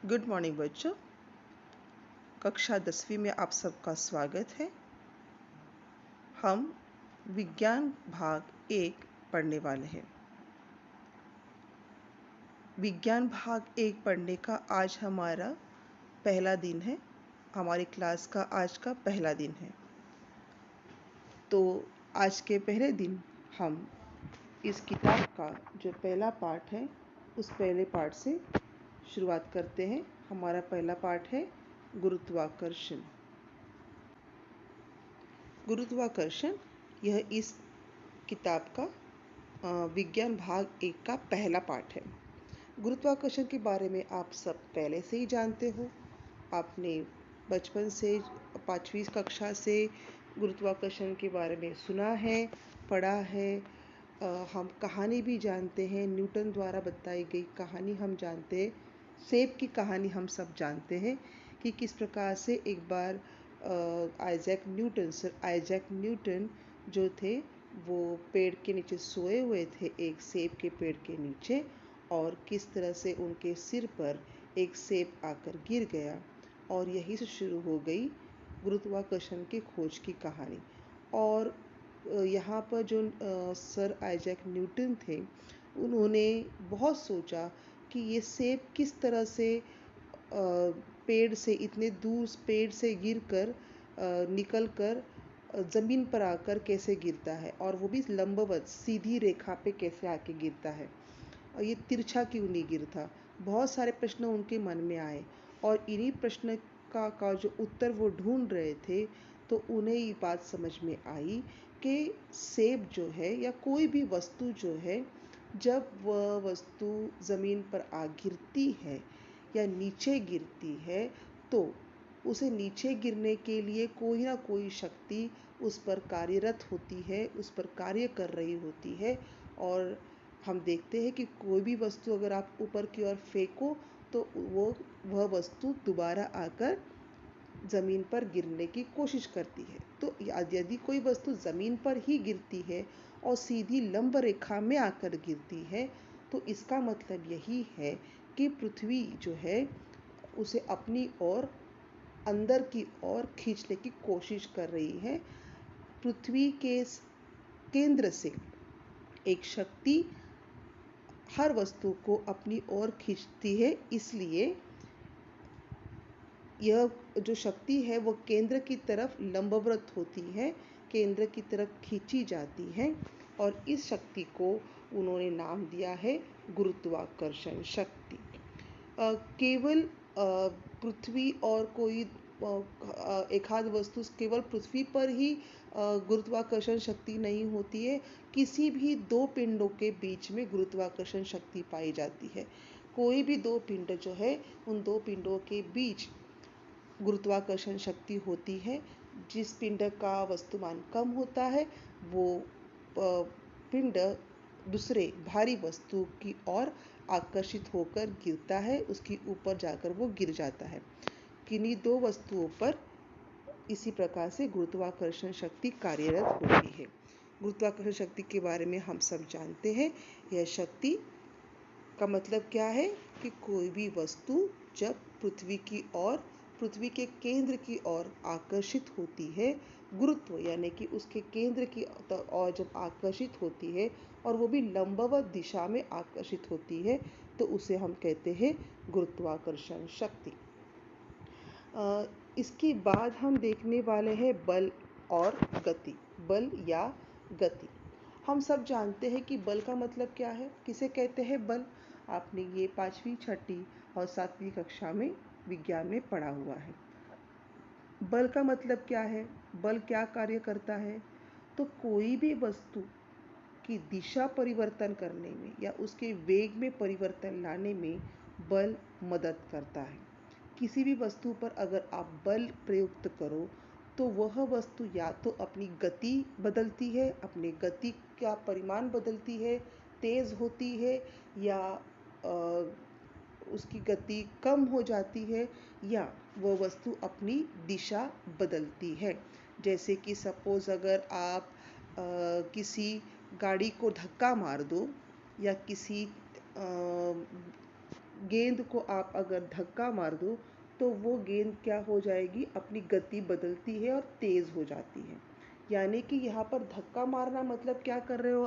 Good morning बच्चों। कक्षा 10वीं में आप सबका स्वागत है। हम विज्ञान भाग 1 पढ़ने वाले हैं। विज्ञान भाग 1 पढ़ने का आज हमारा पहला दिन है। हमारी क्लास का आज का पहला दिन है। तो आज के पहले दिन हम इस किताब का जो पहला पाठ है उस पहले पाठ से शुरुआत करते हैं। हमारा पहला पाठ है गुरुत्वाकर्षण। गुरुत्वाकर्षण यह इस किताब का विज्ञान भाग 1 का पहला पाठ है। गुरुत्वाकर्षण के बारे में आप सब पहले से ही जानते हो। आपने बचपन से 5वीं कक्षा से गुरुत्वाकर्षण के बारे में सुना है, पढ़ा है। हम कहानी भी जानते हैं, न्यूटन द्वारा बताई गई कहानी हम जानते हैं। सेब की कहानी हम सब जानते हैं कि किस प्रकार से एक बार सर आइजैक न्यूटन जो थे वो पेड़ के नीचे सोए हुए थे, एक सेब के पेड़ के नीचे, और किस तरह से उनके सिर पर एक सेब आकर गिर गया और यहीं से शुरू हो गई गुरुत्वाकर्षण की खोज की कहानी। और यहाँ पर जो सर आइजैक न्यूटन थे उन्होंने बहुत सोचा कि ये सेब किस तरह से पेड़ से इतने दूर पेड़ से गिरकर निकल कर ज़मीन पर आकर कैसे गिरता है, और वो भी लंबवत सीधी रेखा पे कैसे आके गिरता है, और ये तिरछा क्यों नहीं गिरता। बहुत सारे प्रश्न उनके मन में आए और इन्हीं प्रश्न का जो उत्तर वो ढूंढ रहे थे तो उन्हें ये बात समझ में आई कि सेब जो है या कोई भी वस्तु जो है, जब वह वस्तु ज़मीन पर आ गिरती है या नीचे गिरती है तो उसे नीचे गिरने के लिए कोई ना कोई शक्ति उस पर कार्यरत होती है, उस पर कार्य कर रही होती है। और हम देखते हैं कि कोई भी वस्तु अगर आप ऊपर की ओर फेंको तो वह वस्तु दोबारा आकर ज़मीन पर गिरने की कोशिश करती है। तो यदि कोई वस्तु ज़मीन पर ही गिरती है और सीधी लंब रेखा में आकर गिरती है तो इसका मतलब यही है कि पृथ्वी जो है उसे अपनी ओर अंदर की ओर खींचने की कोशिश कर रही है। पृथ्वी के केंद्र से एक शक्ति हर वस्तु को अपनी ओर खींचती है, इसलिए यह जो शक्ति है वो केंद्र की तरफ लंबवत होती है, केंद्र की तरफ खींची जाती है, और इस शक्ति को उन्होंने नाम दिया है गुरुत्वाकर्षण शक्ति। केवल पृथ्वी और कोई एक आध वस्तु केवल पृथ्वी पर ही गुरुत्वाकर्षण शक्ति नहीं होती है, किसी भी दो पिंडों के बीच में गुरुत्वाकर्षण शक्ति पाई जाती है। कोई भी दो पिंड जो है उन दो पिंडों के बीच गुरुत्वाकर्षण शक्ति होती है। जिस पिंड का वस्तुमान कम होता है वो पिंड दूसरे भारी वस्तु की ओर आकर्षित होकर गिरता है, उसके ऊपर जाकर वो गिर जाता है। किन्हीं दो वस्तुओं पर इसी प्रकार से गुरुत्वाकर्षण शक्ति कार्यरत होती है। गुरुत्वाकर्षण शक्ति के बारे में हम सब जानते हैं। यह शक्ति का मतलब क्या है कि कोई भी वस्तु जब पृथ्वी के केंद्र की ओर आकर्षित होती है, गुरुत्व यानी कि उसके केंद्र की ओर जब आकर्षित होती है और वो भी लंबवत दिशा में आकर्षित होती है तो उसे हम कहते हैं गुरुत्वाकर्षण शक्ति। इसके बाद हम देखने वाले हैं बल और गति। बल या गति। हम सब जानते हैं कि बल का मतलब क्या है, किसे कहते हैं बल। आपने ये 5वीं, 6वीं और 7वीं कक्षा में विज्ञान में पढ़ा हुआ है। बल का मतलब क्या है, बल क्या कार्य करता है। तो कोई भी वस्तु की दिशा परिवर्तन करने में या उसके वेग में परिवर्तन लाने में बल मदद करता है। किसी भी वस्तु पर अगर आप बल प्रयुक्त करो तो वह वस्तु या तो अपनी गति बदलती है, अपनी गति का परिमाण बदलती है, तेज होती है, या उसकी गति कम हो जाती है, या वह वस्तु अपनी दिशा बदलती है। जैसे कि सपोज अगर आप किसी गाड़ी को धक्का मार दो या किसी गेंद को आप अगर धक्का मार दो तो वो गेंद क्या हो जाएगी, अपनी गति बदलती है और तेज़ हो जाती है। यानी कि यहाँ पर धक्का मारना मतलब क्या कर रहे हो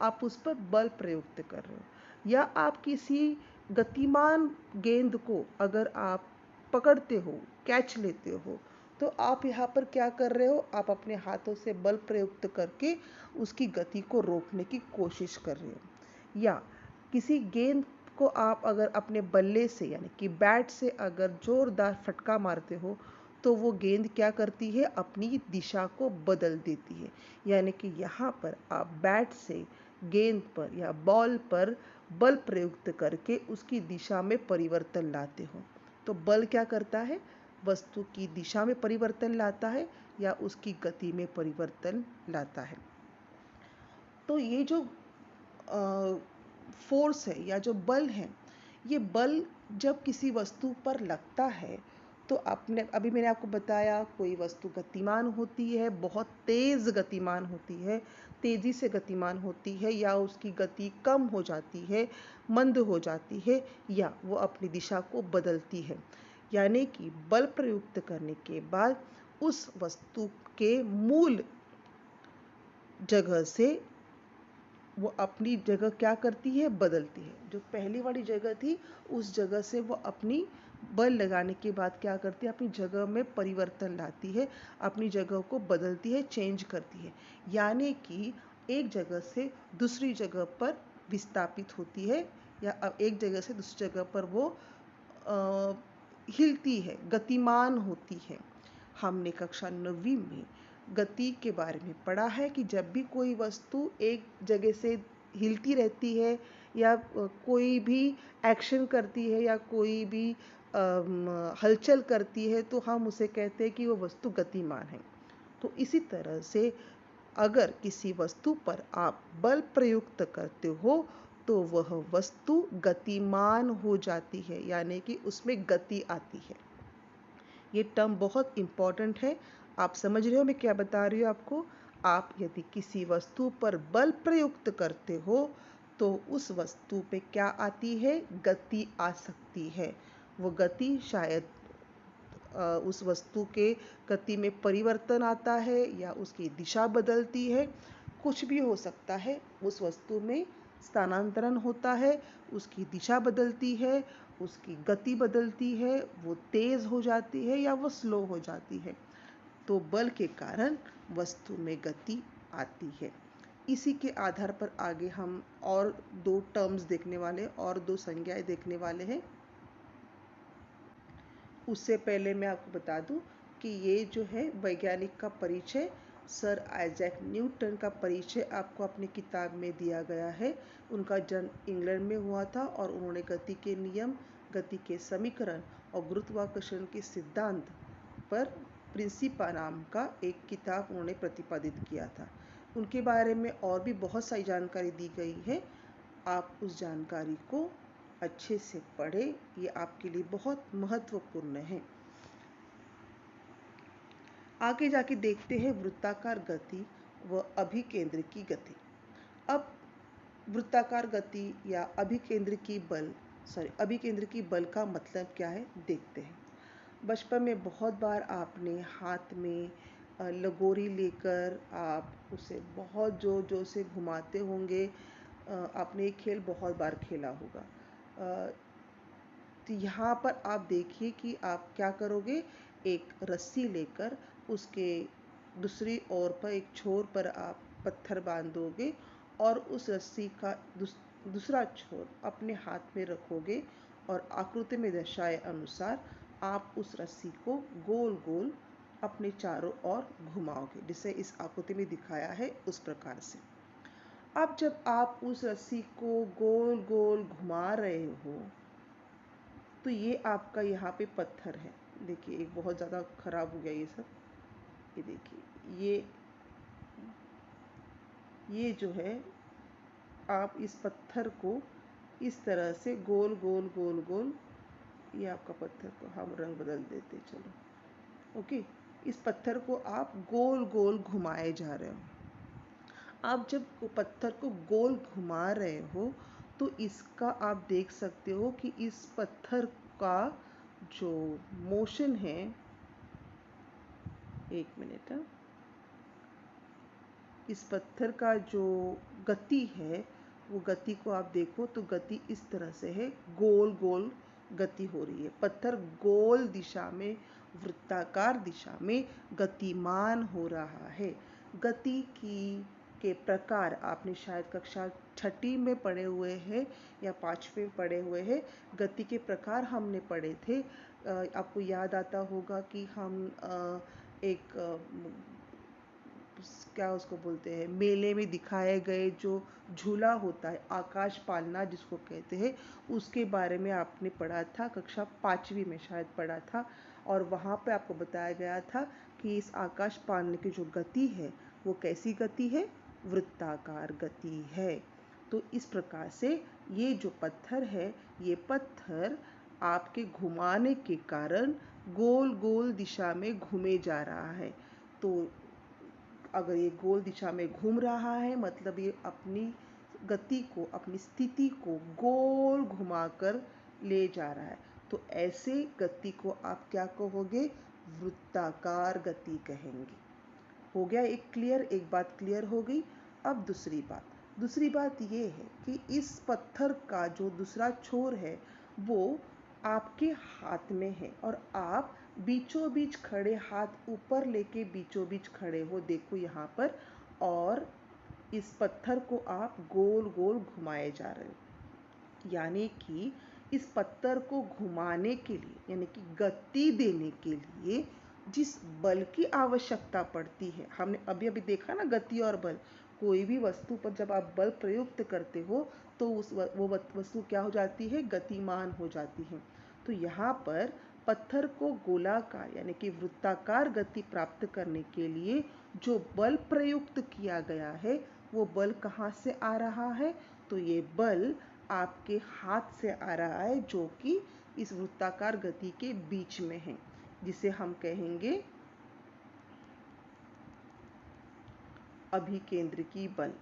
आप उस पर बल प्रयुक्त कर रहे हो। या आप किसी गतिमान गेंद को अगर आप पकड़ते हो, कैच लेते हो, तो आप यहाँ पर क्या कर रहे हो, आप अपने हाथों से बल प्रयुक्त करके उसकी गति को रोकने की कोशिश कर रहे हो। या किसी गेंद को आप अगर अपने बल्ले से यानी कि बैट से अगर जोरदार फटका मारते हो तो वो गेंद क्या करती है, अपनी दिशा को बदल देती है। यानी कि यहाँ पर आप बैट से गेंद पर या बॉल पर बल प्रयुक्त करके उसकी दिशा में परिवर्तन लाते हो। तो बल क्या करता है, वस्तु की दिशा में परिवर्तन लाता है या उसकी गति में परिवर्तन लाता है। तो ये जो फोर्स है या जो बल है, ये बल जब किसी वस्तु पर लगता है तो अभी मैंने आपको बताया, कोई वस्तु गतिमान होती है, बहुत तेज गतिमान होती है, तेजी से गतिमान होती है, या उसकी गति कम हो जाती है, मंद हो जाती है, या वो अपनी दिशा को बदलती है। यानी कि बल प्रयुक्त करने के बाद उस वस्तु के मूल जगह से वो अपनी जगह क्या करती है, बदलती है। जो पहली वाली जगह थी उस जगह से वो अपनी बल लगाने के बाद क्या करती है, अपनी जगह में परिवर्तन लाती है, अपनी जगह को बदलती है, चेंज करती है। यानी कि एक जगह से दूसरी जगह पर विस्थापित होती है, या एक जगह से दूसरी जगह पर वो हिलती है, गतिमान होती है। हमने कक्षा 9वीं में गति के बारे में पढ़ा है कि जब भी कोई वस्तु एक जगह से हिलती रहती है या कोई भी एक्शन करती है या कोई भी हलचल करती है तो हम उसे कहते हैं कि वो वस्तु गतिमान है। तो इसी तरह से अगर किसी वस्तु पर आप बल प्रयुक्त करते हो तो वह वस्तु गतिमान हो जाती है, यानी कि उसमें गति आती है। ये टर्म बहुत इम्पॉर्टेंट है। आप समझ रहे हो मैं क्या बता रही हूँ आपको। आप यदि किसी वस्तु पर बल प्रयुक्त करते हो तो उस वस्तु पे क्या आती है, गति आ सकती है। वो गति शायद उस वस्तु के गति में परिवर्तन आता है या उसकी दिशा बदलती है, कुछ भी हो सकता है। उस वस्तु में स्थानांतरण होता है, उसकी दिशा बदलती है, उसकी गति बदलती है, वो तेज हो जाती है या वो स्लो हो जाती है। तो बल के कारण वस्तु में गति आती है। इसी के आधार पर आगे हम और दो टर्म्स देखने वाले, और दो संज्ञाएं देखने वाले हैं। उससे पहले मैं आपको बता दूं कि ये जो है वैज्ञानिक का परिचय, सर आइजैक न्यूटन का परिचय आपको अपनी किताब में दिया गया है। उनका जन्म इंग्लैंड में हुआ था और उन्होंने गति के नियम, गति के समीकरण और गुरुत्वाकर्षण के सिद्धांत पर प्रिंसिपा नाम का एक किताब उन्होंने प्रतिपादित किया था। उनके बारे में और भी बहुत सारी जानकारी दी गई है। आप उस जानकारी को अच्छे से पढ़ें, ये आपके लिए बहुत महत्वपूर्ण है। आगे जाके देखते हैं वृत्ताकार गति व अभिकेंद्र की गति। अब वृत्ताकार गति या अभिकेंद्र की बल का मतलब क्या है देखते हैं। बचपन में बहुत बार आपने हाथ में लगोरी लेकर आप उसे बहुत जोर जोर से घुमाते होंगे। आपने ये खेल बहुत बार खेला होगा। तो यहाँ पर आप देखिए कि आप क्या करोगे, एक रस्सी लेकर उसके दूसरी ओर पर एक छोर पर आप पत्थर बांधोगे और उस रस्सी का दूसरा छोर अपने हाथ में रखोगे और आकृति में दर्शाए अनुसार आप उस रस्सी को गोल गोल अपने चारों ओर घुमाओगे, जिसे इस आकृति में दिखाया है उस प्रकार से। अब जब आप उस रस्सी को गोल गोल घुमा रहे हो तो ये आपका यहाँ पे पत्थर है। देखिए एक बहुत ज़्यादा खराब हो गया ये सब। ये देखिए ये जो है, आप इस पत्थर को इस तरह से गोल गोल गोल गोल, ये आपका पत्थर को हम रंग बदल देते, चलो ओके। इस पत्थर को आप गोल गोल घुमाए जा रहे हो। आप जब पत्थर को गोल घुमा रहे हो तो इसका आप देख सकते हो कि इस पत्थर का जो मोशन है, एक मिनट, इस पत्थर का जो गति है, वो गति को आप देखो तो गति इस तरह से है, गोल गोल गति हो रही है। पत्थर गोल दिशा में, वृत्ताकार दिशा में गतिमान हो रहा है। गति के प्रकार आपने शायद कक्षा छठी में पढ़े हुए हैं या पांचवें में पढ़े हुए हैं। गति के प्रकार हमने पढ़े थे। आपको याद आता होगा कि हम एक क्या उसको बोलते हैं, मेले में दिखाए गए जो झूला होता है, आकाश पालना जिसको कहते हैं, उसके बारे में आपने पढ़ा था, कक्षा पांचवी में शायद पढ़ा था। और वहाँ पे आपको बताया गया था कि इस आकाश पालने की जो गति है वो कैसी गति है, वृत्ताकार गति है। तो इस प्रकार से ये जो पत्थर है, ये पत्थर आपके घुमाने के कारण गोल गोल दिशा में घूमे जा रहा है। तो अगर ये गोल दिशा में घूम रहा है मतलब ये अपनी गति को, अपनी स्थिति को गोल घुमाकर ले जा रहा है। तो ऐसे गति को आप क्या कहोगे, वृत्ताकार गति कहेंगे। हो गया एक क्लियर, एक बात क्लियर हो गई। अब दूसरी बात ये है कि इस पत्थर का जो दूसरा छोर है वो आपके हाथ में है और आप बीचों बीच खड़े, हाथ ऊपर लेके बीचों बीच खड़े हो, देखो यहाँ पर, और इस पत्थर को आप गोल गोल घुमाए जा रहे हो। यानी कि इस पत्थर को घुमाने के लिए, यानी कि गति देने के लिए जिस बल की आवश्यकता पड़ती है, हमने अभी अभी देखा ना, गति और बल। कोई भी वस्तु पर जब आप बल प्रयुक्त करते हो तो वो वस्तु क्या हो जाती है, गतिमान हो जाती है। तो यहाँ पर पत्थर को गोलाकार यानी कि वृत्ताकार गति प्राप्त करने के लिए जो बल प्रयुक्त किया गया है वो बल कहाँ से आ रहा है, तो ये बल आपके हाथ से आ रहा है जो कि इस वृत्ताकार गति के बीच में है, जिसे हम कहेंगे अभिकेंद्रकी बल।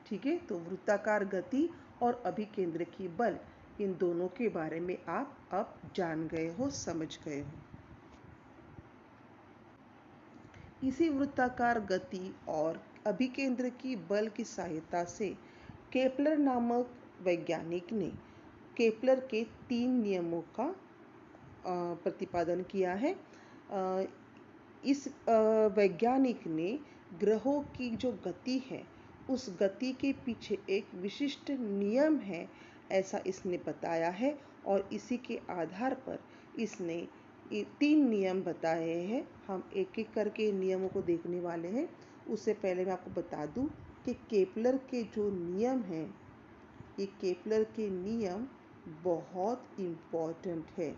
ठीक है, तो वृत्ताकार गति और अभिकेंद्रकी बल, इन दोनों के बारे में आप अब जान गए हो, समझ गए हो। इसी वृत्ताकार गति और अभिकेंद्रकी बल की सहायता से केपलर नामक वैज्ञानिक ने केपलर के 3 नियमों का प्रतिपादन किया है। इस वैज्ञानिक ने ग्रहों की जो गति है उस गति के पीछे एक विशिष्ट नियम है, ऐसा इसने बताया है। और इसी के आधार पर इसने 3 नियम बताए हैं। हम एक एक करके नियमों को देखने वाले हैं। उससे पहले मैं आपको बता दूं कि केपलर के जो नियम हैं, ये केपलर के नियम बहुत इम्पोर्टेंट है।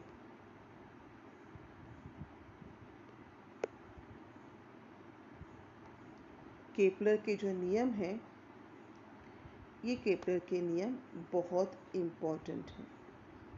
केपलर के जो नियम हैं, ये केपलर के नियम बहुत इम्पोर्टेंट हैं।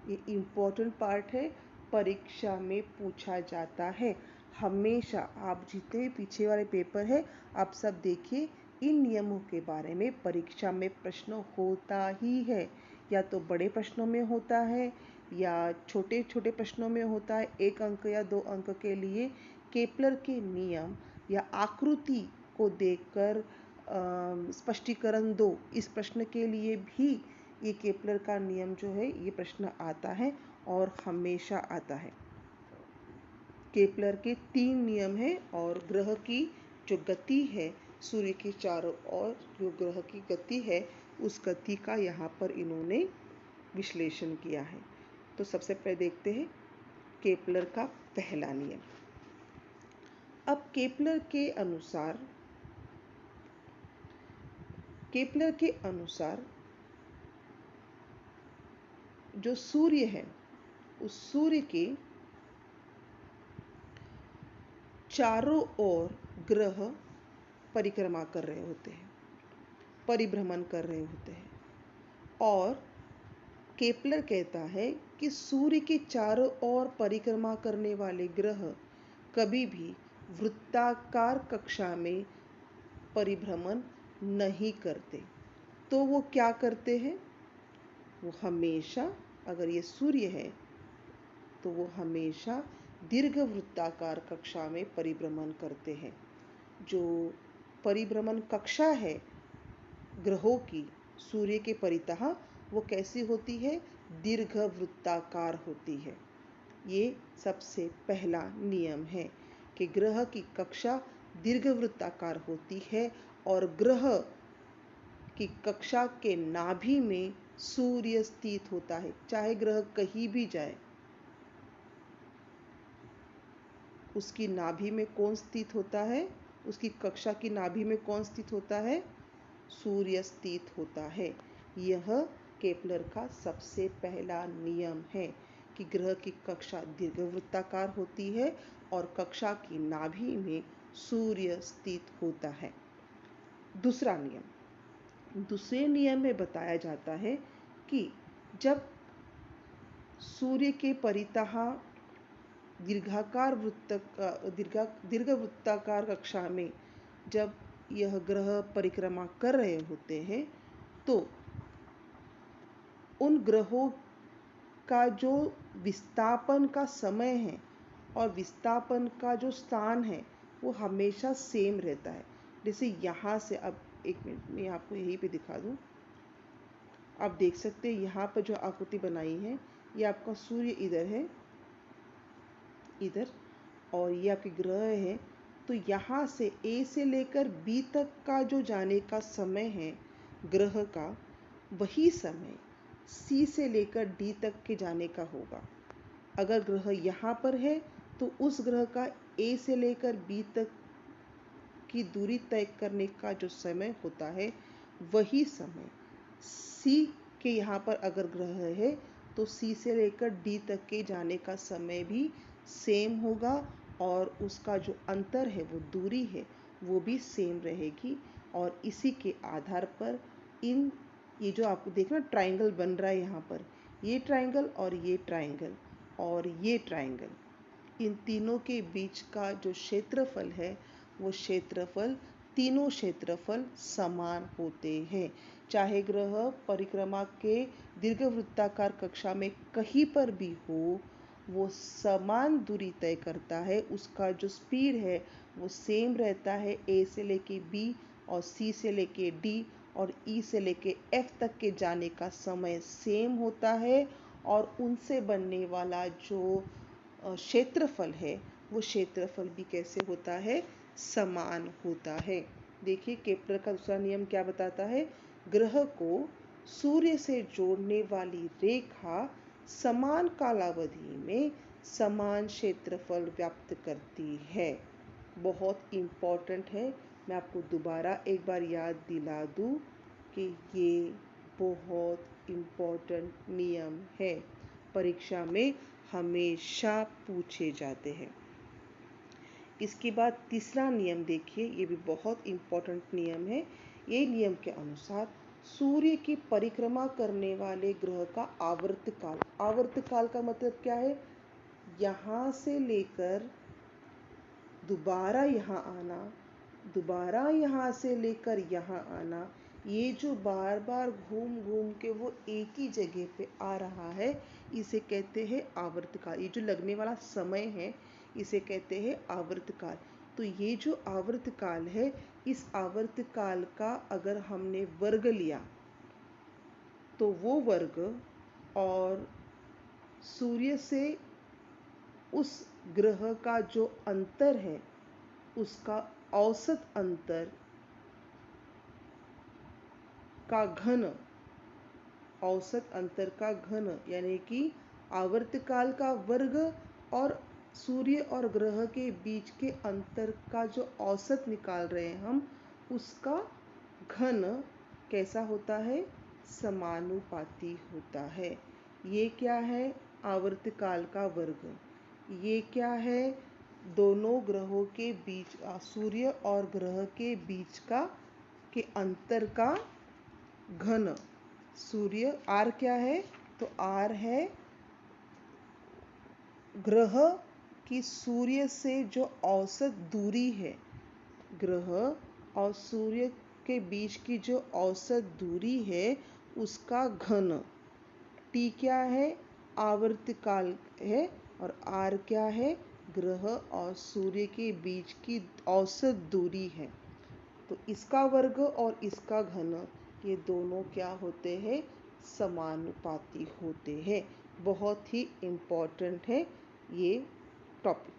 ये इम्पोर्टेंट पार्ट है, परीक्षा में पूछा जाता है हमेशा। आप जितने भी पीछे वाले पेपर है आप सब देखिए, इन नियमों के बारे में परीक्षा में प्रश्न होता ही है। या तो बड़े प्रश्नों में होता है या छोटे छोटे प्रश्नों में होता है, 1 अंक या 2 अंक के लिए। केपलर के नियम या आकृति को देखकर स्पष्टीकरण दो, इस प्रश्न के लिए भी ये केपलर का नियम जो है ये प्रश्न आता है और हमेशा आता है। केपलर के 3 नियम हैं और ग्रह की जो गति है, सूर्य के चारों ओर जो ग्रह की गति है उस गति का यहाँ पर इन्होंने विश्लेषण किया है। तो सबसे पहले देखते हैं केपलर का पहला नियम। अब केपलर के अनुसार जो सूर्य है उस सूर्य के चारों ओर ग्रह परिक्रमा कर रहे होते हैं, परिभ्रमण कर रहे होते हैं। और केपलर कहता है कि सूर्य के चारों ओर परिक्रमा करने वाले ग्रह कभी भी वृत्ताकार कक्षा में परिभ्रमण नहीं करते। तो वो क्या करते हैं? वो हमेशा, अगर ये सूर्य है तो वो हमेशा दीर्घवृत्ताकार कक्षा में परिभ्रमण करते हैं। जो परिभ्रमण कक्षा है ग्रहों की सूर्य के परितः, वो कैसी होती है? दीर्घवृत्ताकार होती है। ये सबसे पहला नियम है कि ग्रह की कक्षा दीर्घवृत्ताकार होती है और ग्रह की कक्षा के नाभि में सूर्य स्थित होता है। चाहे ग्रह कहीं भी जाए, उसकी नाभि में कौन स्थित होता है? उसकी कक्षा की नाभि में कौन स्थित होता है? सूर्य स्थित होता है। यह केपलर का सबसे पहला नियम है कि ग्रह की कक्षा दीर्घवृत्ताकार होती है और कक्षा की नाभि में सूर्य स्थित होता है। दूसरा नियम, दूसरे नियम में बताया जाता है कि जब सूर्य के परितः दीर्घवृत्ताकार कक्षा में जब यह ग्रह परिक्रमा कर रहे होते हैं, तो उन ग्रहों का जो विस्थापन का समय है और विस्थापन का जो स्थान है वो हमेशा सेम रहता है। जैसे यहाँ से, अब एक मिनट मैं आपको यहीं पे दिखा दूँ। आप देख सकते हैं यहाँ पर जो आकृति बनाई है, ये आपका सूर्य इधर है, इधर, और ये आपके ग्रह है। तो यहाँ से A से लेकर B तक का जो जाने का समय है ग्रह का, वही समय C से लेकर D तक के जाने का होगा। अगर ग्रह यहाँ पर है तो उस ग्रह का A से लेकर B तक की दूरी तय करने का जो समय होता है, वही समय C के यहाँ पर अगर ग्रह है तो C से लेकर D तक के जाने का समय भी सेम होगा और उसका जो अंतर है, वो दूरी है, वो भी सेम रहेगी। और इसी के आधार पर ये जो आपको देखना ट्राइंगल बन रहा है यहाँ पर, ये ट्राइंगल और ये ट्राइंगल और ये ट्राइंगल, इन तीनों के बीच का जो क्षेत्रफल है, वो क्षेत्रफल, तीनों क्षेत्रफल समान होते हैं। चाहे ग्रह परिक्रमा के दीर्घवृत्ताकार कक्षा में कहीं पर भी हो, वो समान दूरी तय करता है। उसका जो स्पीड है वो सेम रहता है। A से लेके B और C से लेके D और E से लेके F तक के जाने का समय सेम होता है और उनसे बनने वाला जो क्षेत्रफल है, वो क्षेत्रफल भी कैसे होता है? समान होता है। देखिए केपलर का दूसरा नियम क्या बताता है? ग्रह को सूर्य से जोड़ने वाली रेखा समान कालावधि में समान क्षेत्रफल व्याप्त करती है। बहुत इम्पॉर्टेंट है। मैं आपको दोबारा एक बार याद दिला दूँ कि ये बहुत इम्पॉर्टेंट नियम है, परीक्षा में हमेशा पूछे जाते हैं। इसके बाद तीसरा नियम देखिए, ये भी बहुत इम्पॉर्टेंट नियम है। ये नियम के अनुसार सूर्य की परिक्रमा करने वाले ग्रह का आवर्तकाल, आवर्तकाल का मतलब क्या है? यहाँ से लेकर दोबारा यहाँ आना, दोबारा यहाँ से लेकर यहाँ आना, ये जो बार बार घूम घूम के वो एक ही जगह पे आ रहा है, इसे कहते हैं आवर्तकाल। ये जो लगने वाला समय है, इसे कहते हैं आवर्तकाल। तो ये जो आवर्तकाल है, इस आवर्तकाल का अगर हमने वर्ग लिया तो वो वर्ग और सूर्य से उस ग्रह का जो अंतर है, उसका औसत अंतर का घन, औसत अंतर का घन, यानी कि आवर्तकाल का वर्ग और सूर्य और ग्रह के बीच के अंतर का जो औसत निकाल रहे हैं हम, उसका घन कैसा होता है? समानुपाती होता है। ये क्या है? आवर्तकाल का वर्ग। ये क्या है? दोनों ग्रहों के बीच, सूर्य और ग्रह के बीच के अंतर का घन। सूर्य R क्या है? तो R है ग्रह की सूर्य से जो औसत दूरी है, ग्रह और सूर्य के बीच की जो औसत दूरी है उसका घन। टी क्या है? आवर्तकाल है। और आर क्या है? ग्रह और सूर्य के बीच की औसत दूरी है। तो इसका वर्ग और इसका घन ये दोनों क्या होते हैं? समानुपाती होते हैं। बहुत ही इम्पोर्टेंट है ये टॉपिक।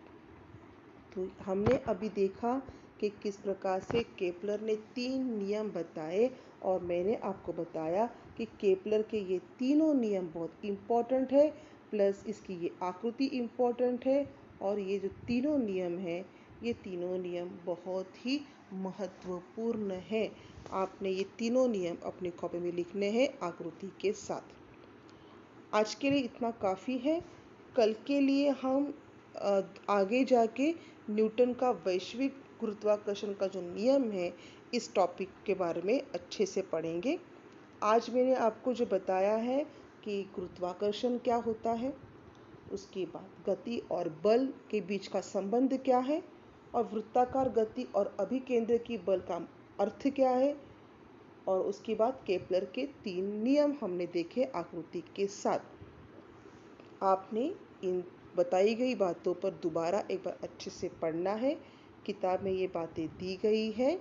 तो हमने अभी देखा कि किस प्रकार से केपलर ने 3 नियम बताए और मैंने आपको बताया कि केपलर के ये तीनों नियम बहुत इम्पोर्टेंट है, प्लस इसकी ये आकृति इम्पोर्टेंट है। और ये जो तीनों नियम हैं ये तीनों नियम बहुत ही महत्वपूर्ण है। आपने ये तीनों नियम अपनी कॉपी में लिखने हैं आकृति के साथ। आज के लिए इतना काफ़ी है। कल के लिए हम आगे जाके न्यूटन का वैश्विक गुरुत्वाकर्षण का जो नियम है इस टॉपिक के बारे में अच्छे से पढ़ेंगे। आज मैंने आपको जो बताया है कि गुरुत्वाकर्षण क्या होता है, उसके बाद गति और बल के बीच का संबंध क्या है, और वृत्ताकार गति और अभिकेंद्र की बल का अर्थ क्या है, और उसके बाद केपलर के 3 नियम हमने देखे आकृति के साथ। आपने इन बताई गई बातों पर दोबारा एक बार अच्छे से पढ़ना है। किताब में ये बातें दी गई है।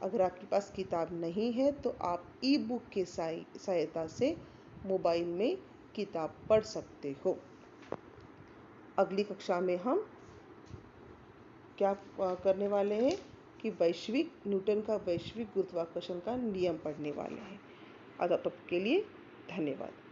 अगर आपके पास किताब नहीं है तो आप ई बुक के सहायता से मोबाइल में किताब पढ़ सकते हो। अगली कक्षा में हम क्या करने वाले हैं कि न्यूटन का वैश्विक गुरुत्वाकर्षण का नियम पढ़ने वाले हैं। आज तक के लिए धन्यवाद।